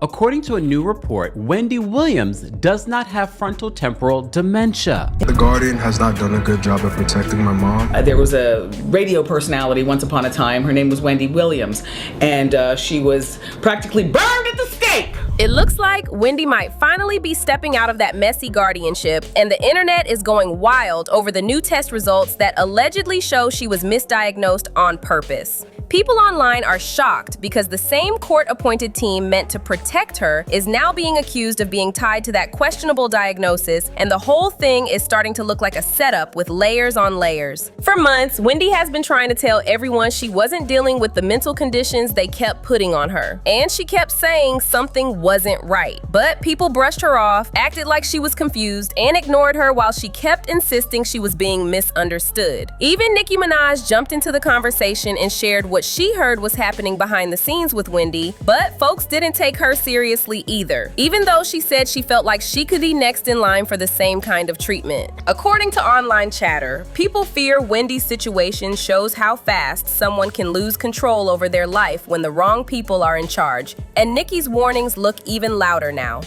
According to a new report, Wendy Williams does not have frontotemporal dementia. The Guardian has not done a good job of protecting my mom. There was a radio personality once upon a time. Her name was Wendy Williams, and she was practically burned at the stake. It looks like Wendy might finally be stepping out of that messy guardianship, and the internet is going wild over the new test results that allegedly show she was misdiagnosed on purpose. People online are shocked because the same court-appointed team meant to protect her is now being accused of being tied to that questionable diagnosis, and the whole thing is starting to look like a setup with layers on layers. For months, Wendy has been trying to tell everyone she wasn't dealing with the mental conditions they kept putting on her, and she kept saying something wasn't right. But people brushed her off, acted like she was confused, and ignored her while she kept insisting she was being misunderstood. Even Nicki Minaj jumped into the conversation and shared what she heard was happening behind the scenes with Wendy, but folks didn't take her seriously either, even though she said she felt like she could be next in line for the same kind of treatment. According to online chatter, people fear Wendy's situation shows how fast someone can lose control over their life when the wrong people are in charge, and Nicki's warnings look even louder now.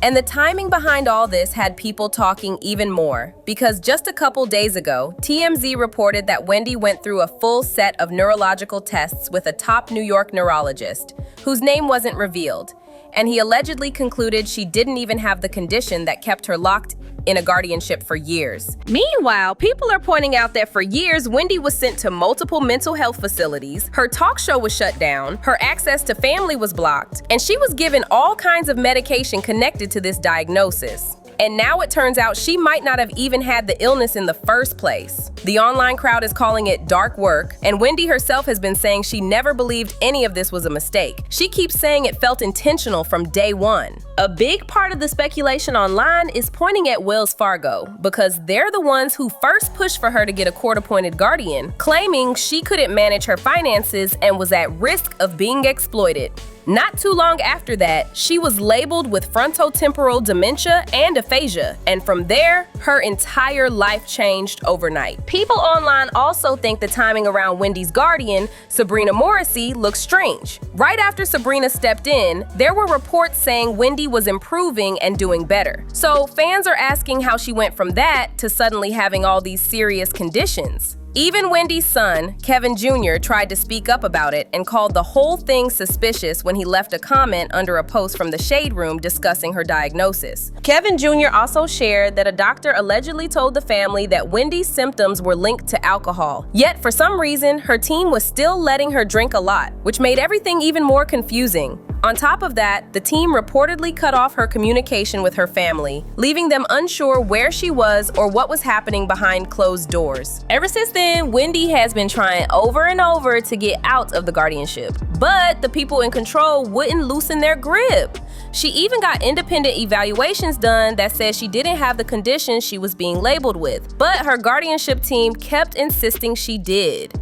And the timing behind all this had people talking even more, because just a couple days ago, TMZ reported that Wendy went through a full set of neurological tests with a top New York neurologist, whose name wasn't revealed, and he allegedly concluded she didn't even have the condition that kept her locked in a guardianship for years. Meanwhile, people are pointing out that for years, Wendy was sent to multiple mental health facilities, her talk show was shut down, her access to family was blocked, and she was given all kinds of medication connected to this diagnosis. And now it turns out she might not have even had the illness in the first place. The online crowd is calling it dark work, and Wendy herself has been saying she never believed any of this was a mistake. She keeps saying it felt intentional from day one. A big part of the speculation online is pointing at Wells Fargo, because they're the ones who first pushed for her to get a court-appointed guardian, claiming she couldn't manage her finances and was at risk of being exploited. Not too long after that, she was labeled with frontotemporal dementia and aphasia, and from there, her entire life changed overnight. People online also think the timing around Wendy's guardian, Sabrina Morrissey, looks strange. Right after Sabrina stepped in, there were reports saying Wendy was improving and doing better. So fans are asking how she went from that to suddenly having all these serious conditions. Even Wendy's son, Kevin Jr., tried to speak up about it and called the whole thing suspicious when he left a comment under a post from the Shade Room discussing her diagnosis. Kevin Jr. also shared that a doctor allegedly told the family that Wendy's symptoms were linked to alcohol. Yet, for some reason, her team was still letting her drink a lot, which made everything even more confusing. On top of that, the team reportedly cut off her communication with her family, leaving them unsure where she was or what was happening behind closed doors. Ever since then, Wendy has been trying over and over to get out of the guardianship, but the people in control wouldn't loosen their grip. She even got independent evaluations done that said she didn't have the condition she was being labeled with, but her guardianship team kept insisting she did.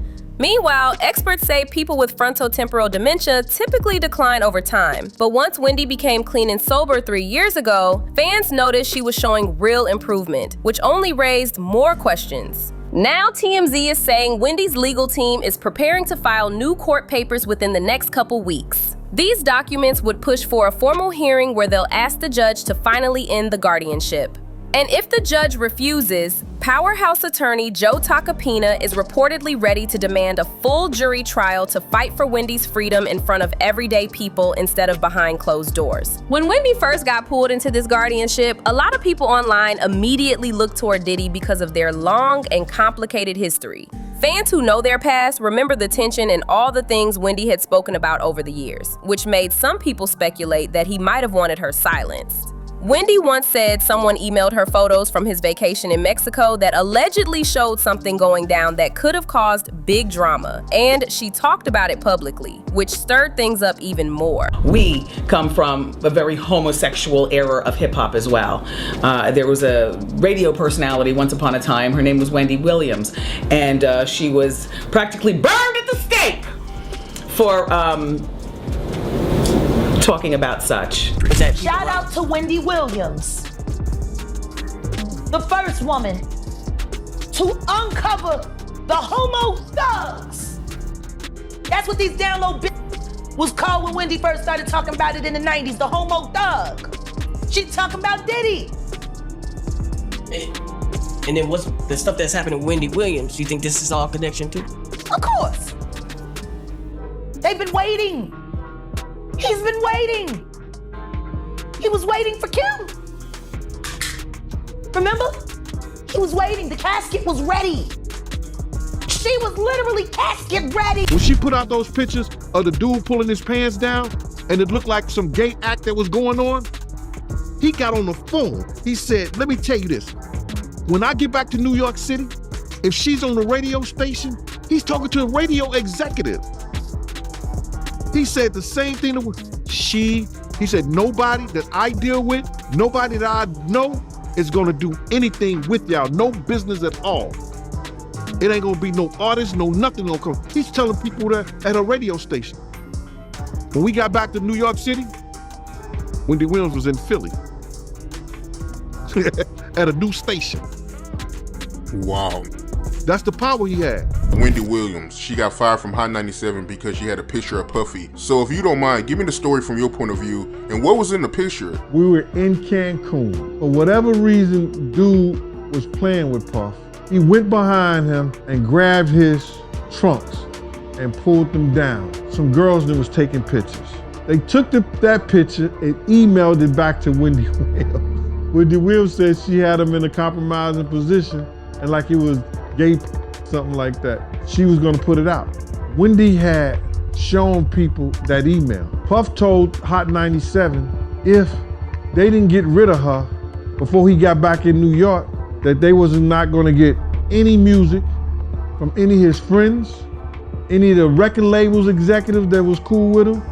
Meanwhile, experts say people with frontotemporal dementia typically decline over time. But once Wendy became clean and sober 3 years ago, fans noticed she was showing real improvement, which only raised more questions. Now TMZ is saying Wendy's legal team is preparing to file new court papers within the next couple weeks. These documents would push for a formal hearing where they'll ask the judge to finally end the guardianship. And if the judge refuses, powerhouse attorney Joe Tacopina is reportedly ready to demand a full jury trial to fight for Wendy's freedom in front of everyday people instead of behind closed doors. When Wendy first got pulled into this guardianship, a lot of people online immediately looked toward Diddy because of their long and complicated history. Fans who know their past remember the tension and all the things Wendy had spoken about over the years, which made some people speculate that he might have wanted her silenced. Wendy once said someone emailed her photos from his vacation in Mexico that allegedly showed something going down that could have caused big drama, and she talked about it publicly, which stirred things up even more. We come from a very homosexual era of hip-hop as well. There was a radio personality once upon a time. Her name was Wendy Williams, and she was practically burned at the stake for talking about such. Shout out to Wendy Williams, the first woman to uncover the homo thugs. That's what these down low bitches was cold when Wendy first started talking about it in the 90s, the homo thug. She talking about Diddy. And then what's the stuff that's happening with Wendy Williams? You think this is all connection too? Of course. They've been waiting. He's been waiting. He was waiting for Kim. Remember? He was waiting. The casket was ready. She was literally casket ready. When she put out those pictures of the dude pulling his pants down and it looked like some gay act that was going on, he got on the phone. He said, let me tell you this. When I get back to New York City, if she's on the radio station, he's talking to a radio executive. He said the same thing to he said, nobody that I deal with, nobody that I know is gonna do anything with y'all, no business at all. It ain't gonna be no artist, no nothing gonna come. He's telling people that at a radio station. When we got back to New York City, Wendy Williams was in Philly at a new station. Wow. That's the power he had. Wendy Williams, she got fired from Hot 97 because she had a picture of Puffy. So if you don't mind, give me the story from your point of view and what was in the picture? We were in Cancun. For whatever reason, dude was playing with Puff. He went behind him and grabbed his trunks and pulled them down. Some girls that was taking pictures. They took that picture and emailed it back to Wendy Williams. Wendy Williams said she had him in a compromising position and like he was gay, something like that. She was gonna put it out. Wendy had shown people that email. Puff told Hot 97 if they didn't get rid of her before he got back in New York, that they was not gonna get any music from any of his friends, any of the record labels executives that was cool with him.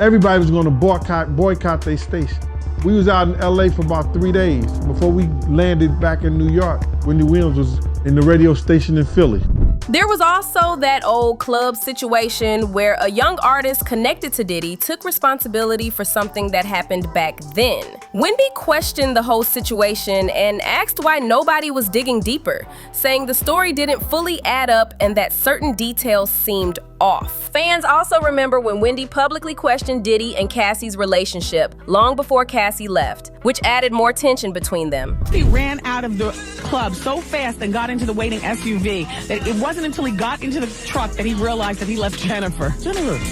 Everybody was gonna boycott their station. We was out in LA for about 3 days before we landed back in New York. Wendy Williams was in the radio station in Philly. There was also that old club situation where a young artist connected to Diddy took responsibility for something that happened back then. Wendy questioned the whole situation and asked why nobody was digging deeper, saying the story didn't fully add up and that certain details seemed off. Fans also remember when Wendy publicly questioned Diddy and Cassie's relationship long before Cassie left, which added more tension between them. He ran out of the club so fast and got into the waiting SUV that it wasn't until he got into the truck that he realized that he left Jennifer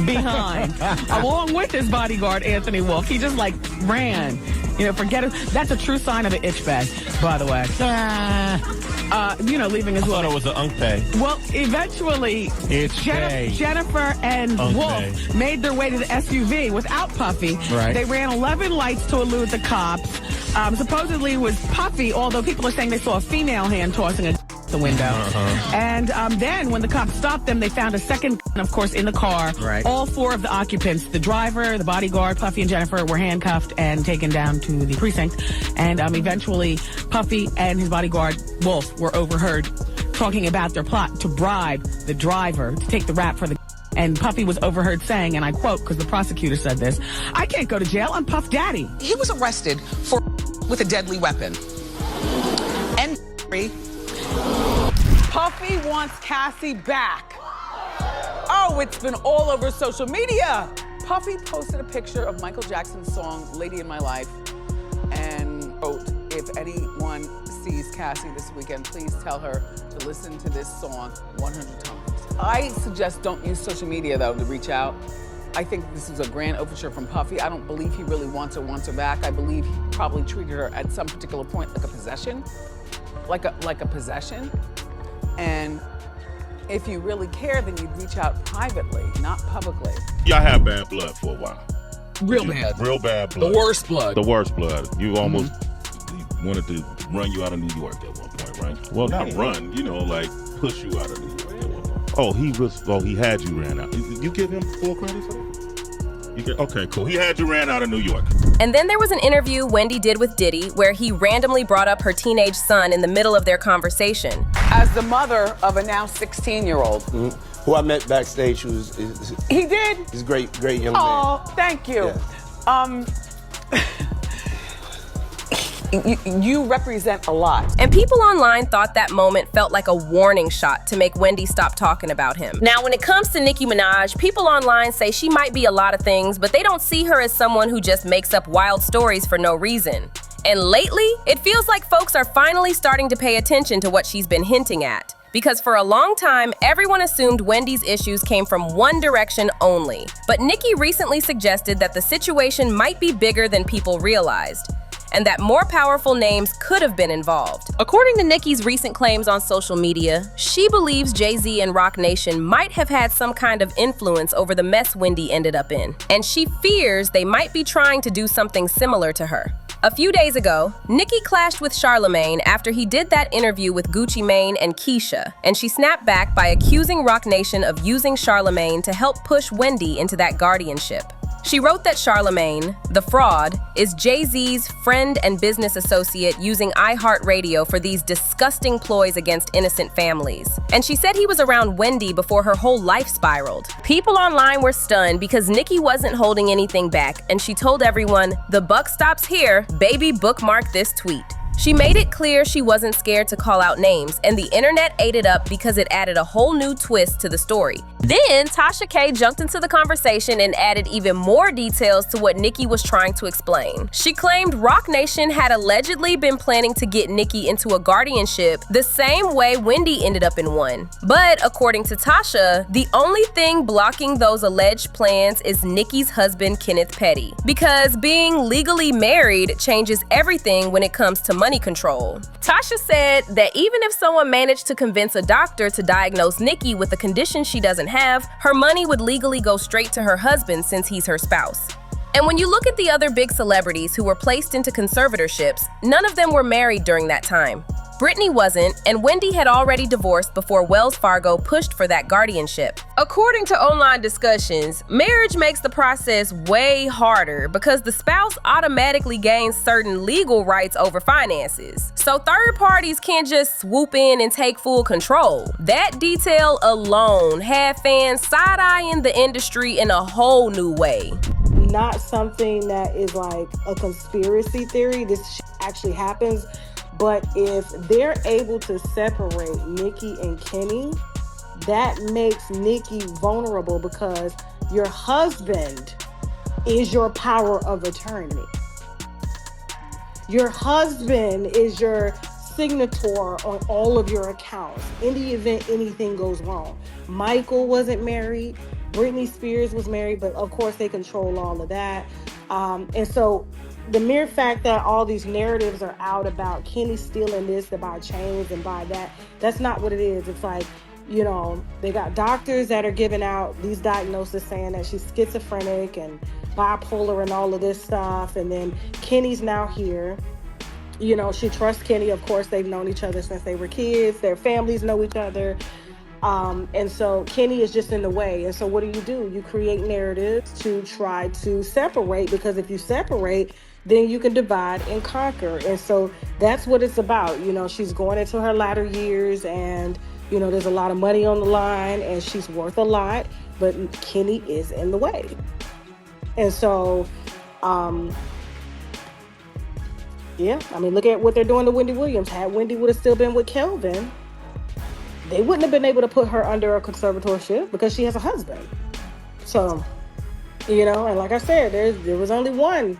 behind, along with his bodyguard, Anthony Wolf. He just like ran. You know, forget it. That's a true sign of an itch bag, by the way. Leaving his I thought it was an unk pay. Well, eventually, Jennifer and Wolf made their way to the SUV without Puffy. Right. They ran 11 lights to elude the cops. Supposedly it was Puffy, although people are saying they saw a female hand tossing the window. And then when the cops stopped them, they found a second, of course, in the car. Right. All four of the occupants, the driver, the bodyguard, Puffy and Jennifer, were handcuffed and taken down to the precinct. And eventually, Puffy and his bodyguard, Wolf, were overheard talking about their plot to bribe the driver to take the rap for the. And Puffy was overheard saying, and I quote, because the prosecutor said this, "I can't go to jail, I'm Puff Daddy." He was arrested with a deadly weapon. And Puffy wants Cassie back. Oh, it's been all over social media. Puffy posted a picture of Michael Jackson's song, Lady in My Life, and wrote, "If anyone sees Cassie this weekend, please tell her to listen to this song 100 times. I suggest don't use social media, though, to reach out. I think this is a grand overture from Puffy. I don't believe he really wants her back. I believe he probably treated her at some particular point like a possession, like a possession. And if you really care, then you'd reach out privately, not publicly." Y'all had bad blood for a while. real bad. Real bad blood. The worst blood. The worst blood. You almost wanted to run you out of New York at one point, right? Well, not run, like push you out of New York at one point. He had you ran out. You give him full credit for that? Okay, cool. He had you ran out of New York. And then there was an interview Wendy did with Diddy where he randomly brought up her teenage son in the middle of their conversation. As the mother of a now 16-year-old. Who I met backstage, He did? He's a great young man. Oh, thank you. Yeah. You represent a lot. And people online thought that moment felt like a warning shot to make Wendy stop talking about him. Now, when it comes to Nicki Minaj, people online say she might be a lot of things, but they don't see her as someone who just makes up wild stories for no reason. And lately, it feels like folks are finally starting to pay attention to what she's been hinting at. Because for a long time, everyone assumed Wendy's issues came from one direction only. But Nicki recently suggested that the situation might be bigger than people realized, and that more powerful names could have been involved. According to Nicki's recent claims on social media, she believes Jay-Z and Roc Nation might have had some kind of influence over the mess Wendy ended up in, and she fears they might be trying to do something similar to her. A few days ago, Nicki clashed with Charlemagne after he did that interview with Gucci Mane and Keisha, and she snapped back by accusing Roc Nation of using Charlemagne to help push Wendy into that guardianship. She wrote that Charlemagne, the fraud, is Jay-Z's friend and business associate using iHeartRadio for these disgusting ploys against innocent families. And she said he was around Wendy before her whole life spiraled. People online were stunned because Nicki wasn't holding anything back, and she told everyone, "The buck stops here, baby, bookmark this tweet." She made it clear she wasn't scared to call out names, and the internet ate it up because it added a whole new twist to the story. Then, Tasha K jumped into the conversation and added even more details to what Nicki was trying to explain. She claimed Roc Nation had allegedly been planning to get Nicki into a guardianship the same way Wendy ended up in one. But according to Tasha, the only thing blocking those alleged plans is Nicki's husband, Kenneth Petty. Because being legally married changes everything when it comes to money control. Tasha said that even if someone managed to convince a doctor to diagnose Nicki with a condition she doesn't have, her money would legally go straight to her husband since he's her spouse. And when you look at the other big celebrities who were placed into conservatorships, none of them were married during that time. Britney wasn't, and Wendy had already divorced before Wells Fargo pushed for that guardianship. According to online discussions, marriage makes the process way harder because the spouse automatically gains certain legal rights over finances. So third parties can't just swoop in and take full control. That detail alone had fans side-eyeing the industry in a whole new way. Not something that is like a conspiracy theory. This actually happens. But if they're able to separate Nicki and Kenny, that makes Nicki vulnerable because your husband is your power of attorney. Your husband is your signator on all of your accounts in the event anything goes wrong. Michael wasn't married. Britney Spears was married, but of course they control all of that. And so the mere fact that all these narratives are out about Kenny stealing this to buy chains and buy that, that's not what it is. It's like, you know, they got doctors that are giving out these diagnoses saying that she's schizophrenic and bipolar and all of this stuff. And then Kenny's now here. You know, she trusts Kenny. Of course, they've known each other since they were kids. Their families know each other. And so Kenny is just in the way. And so what do? You create narratives to try to separate, because if you separate, then you can divide and conquer. And so that's what it's about. You know, she's going into her latter years and, you know, there's a lot of money on the line and she's worth a lot, but Kenny is in the way. And so, yeah, I mean, look at what they're doing to Wendy Williams. Had Wendy would have still been with Kelvin, they wouldn't have been able to put her under a conservatorship because she has a husband. So, you know, and like I said, there was only one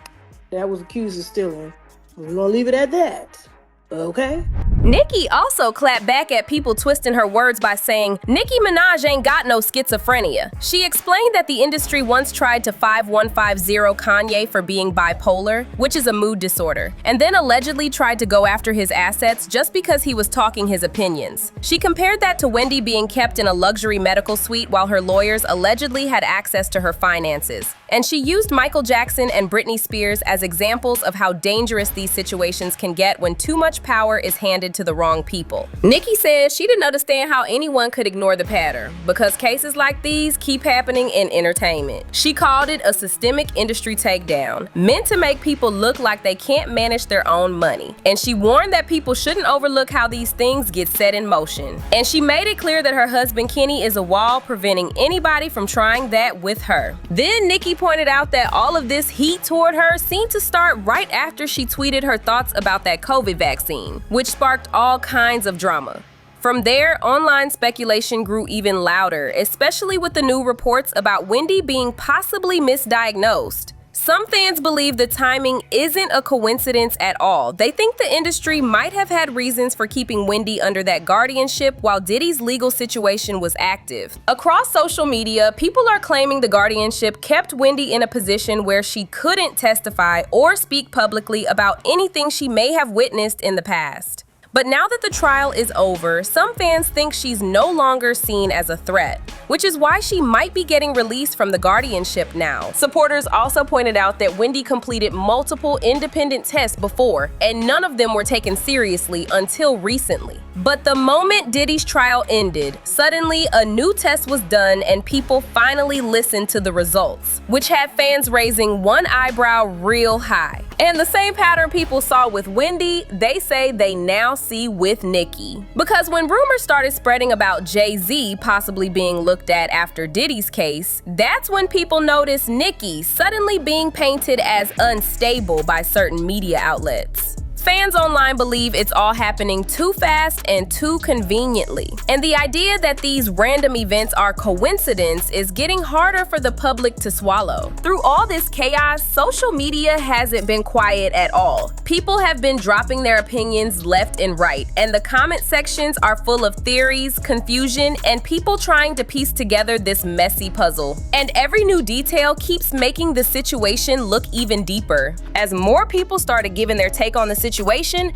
that was accused of stealing. We're gonna leave it at that. Okay? Nicki also clapped back at people twisting her words by saying, Nicki Minaj ain't got no schizophrenia. She explained that the industry once tried to 5150 Kanye for being bipolar, which is a mood disorder, and then allegedly tried to go after his assets just because he was talking his opinions. She compared that to Wendy being kept in a luxury medical suite while her lawyers allegedly had access to her finances. And she used Michael Jackson and Britney Spears as examples of how dangerous these situations can get when too much power is handed to the wrong people. Nicki says she didn't understand how anyone could ignore the pattern because cases like these keep happening in entertainment. She called it a systemic industry takedown, meant to make people look like they can't manage their own money. And she warned that people shouldn't overlook how these things get set in motion. And she made it clear that her husband Kenny is a wall preventing anybody from trying that with her. Then Nicki pointed out that all of this heat toward her seemed to start right after she tweeted her thoughts about that COVID vaccine, which sparked all kinds of drama. From there, online speculation grew even louder, especially with the new reports about Wendy being possibly misdiagnosed. Some fans believe the timing isn't a coincidence at all. They think the industry might have had reasons for keeping Wendy under that guardianship while Diddy's legal situation was active. Across social media, people are claiming the guardianship kept Wendy in a position where she couldn't testify or speak publicly about anything she may have witnessed in the past. But now that the trial is over, some fans think she's no longer seen as a threat, which is why she might be getting released from the guardianship now. Supporters also pointed out that Wendy completed multiple independent tests before, and none of them were taken seriously until recently. But the moment Diddy's trial ended, suddenly a new test was done and people finally listened to the results, which had fans raising one eyebrow real high. And the same pattern people saw with Wendy, they say they now see with Nicki. Because when rumors started spreading about Jay-Z possibly being looked at after Diddy's case, that's when people noticed Nicki suddenly being painted as unstable by certain media outlets. Fans online believe it's all happening too fast and too conveniently. And the idea that these random events are coincidence is getting harder for the public to swallow. Through all this chaos, social media hasn't been quiet at all. People have been dropping their opinions left and right, and the comment sections are full of theories, confusion, and people trying to piece together this messy puzzle. And every new detail keeps making the situation look even deeper. As more people started giving their take on the situation,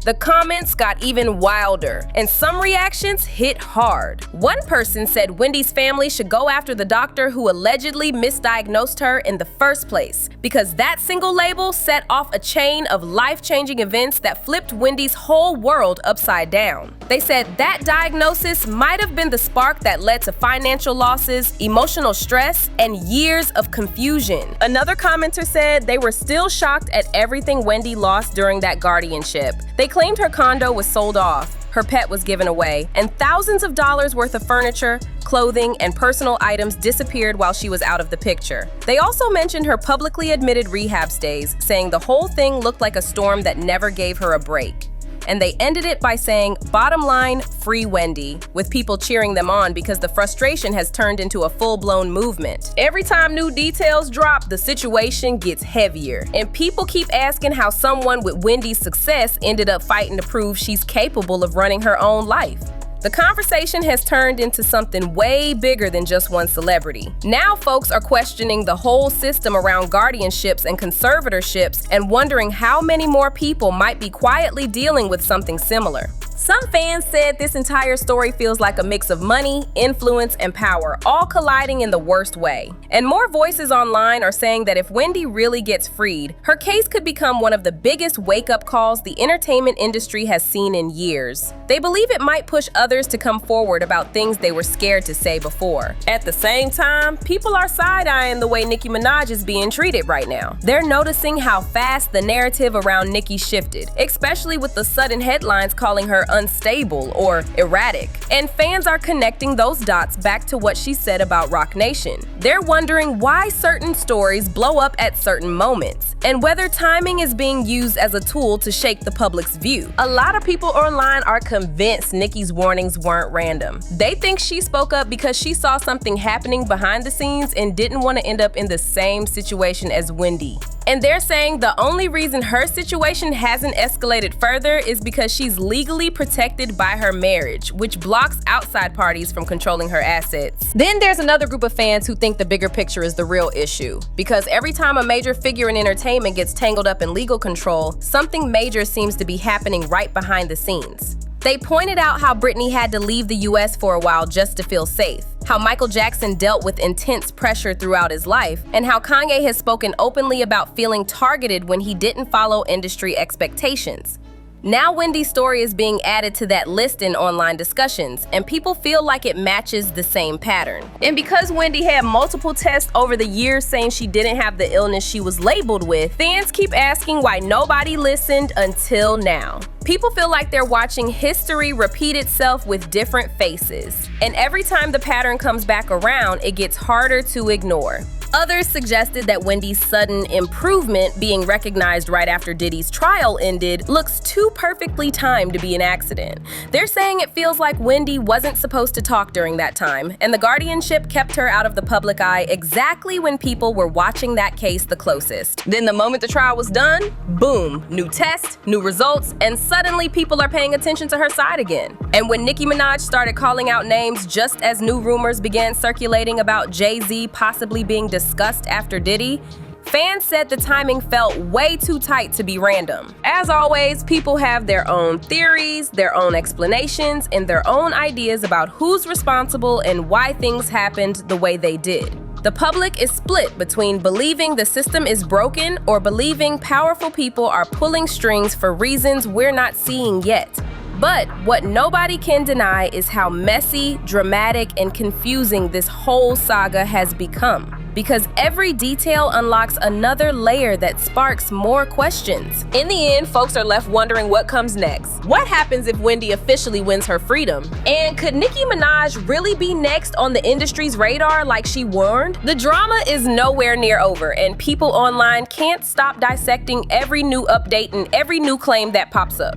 the comments got even wilder, and some reactions hit hard. One person said Wendy's family should go after the doctor who allegedly misdiagnosed her in the first place, because that single label set off a chain of life-changing events that flipped Wendy's whole world upside down. They said that diagnosis might have been the spark that led to financial losses, emotional stress, and years of confusion. Another commenter said they were still shocked at everything Wendy lost during that guardianship. They claimed her condo was sold off, her pet was given away, and thousands of dollars worth of furniture, clothing, and personal items disappeared while she was out of the picture. They also mentioned her publicly admitted rehab stays, saying the whole thing looked like a storm that never gave her a break. And they ended it by saying, "Bottom line, free Wendy," with people cheering them on because the frustration has turned into a full-blown movement. Every time new details drop, the situation gets heavier, and people keep asking how someone with Wendy's success ended up fighting to prove she's capable of running her own life. The conversation has turned into something way bigger than just one celebrity. Now folks are questioning the whole system around guardianships and conservatorships and wondering how many more people might be quietly dealing with something similar. Some fans said this entire story feels like a mix of money, influence, and power, all colliding in the worst way. And more voices online are saying that if Wendy really gets freed, her case could become one of the biggest wake-up calls the entertainment industry has seen in years. They believe it might push others to come forward about things they were scared to say before. At the same time, people are side-eyeing the way Nicki Minaj is being treated right now. They're noticing how fast the narrative around Nicki shifted, especially with the sudden headlines calling her unstable or erratic. And fans are connecting those dots back to what she said about Roc Nation. They're wondering why certain stories blow up at certain moments, and whether timing is being used as a tool to shake the public's view. A lot of people online are convinced Nicki's warnings weren't random. They think she spoke up because she saw something happening behind the scenes and didn't want to end up in the same situation as Wendy. And they're saying the only reason her situation hasn't escalated further is because she's legally protected by her marriage, which blocks outside parties from controlling her assets. Then there's another group of fans who think the bigger picture is the real issue, because every time a major figure in entertainment gets tangled up in legal control, something major seems to be happening right behind the scenes. They pointed out how Britney had to leave the US for a while just to feel safe, how Michael Jackson dealt with intense pressure throughout his life, and how Kanye has spoken openly about feeling targeted when he didn't follow industry expectations. Now Wendy's story is being added to that list in online discussions, and people feel like it matches the same pattern. And because Wendy had multiple tests over the years saying she didn't have the illness she was labeled with, fans keep asking why nobody listened until now. People feel like they're watching history repeat itself with different faces. And every time the pattern comes back around, it gets harder to ignore. Others suggested that Wendy's sudden improvement, being recognized right after Diddy's trial ended, looks too perfectly timed to be an accident. They're saying it feels like Wendy wasn't supposed to talk during that time, and the guardianship kept her out of the public eye exactly when people were watching that case the closest. Then the moment the trial was done, boom, new test, new results, and suddenly people are paying attention to her side again. And when Nicki Minaj started calling out names just as new rumors began circulating about Jay-Z possibly being discussed after Diddy, fans said the timing felt way too tight to be random. As always, people have their own theories, their own explanations, and their own ideas about who's responsible and why things happened the way they did. The public is split between believing the system is broken or believing powerful people are pulling strings for reasons we're not seeing yet. But what nobody can deny is how messy, dramatic, and confusing this whole saga has become. Because every detail unlocks another layer that sparks more questions. In the end, folks are left wondering what comes next. What happens if Wendy officially wins her freedom? And could Nicki Minaj really be next on the industry's radar like she warned? The drama is nowhere near over, and people online can't stop dissecting every new update and every new claim that pops up.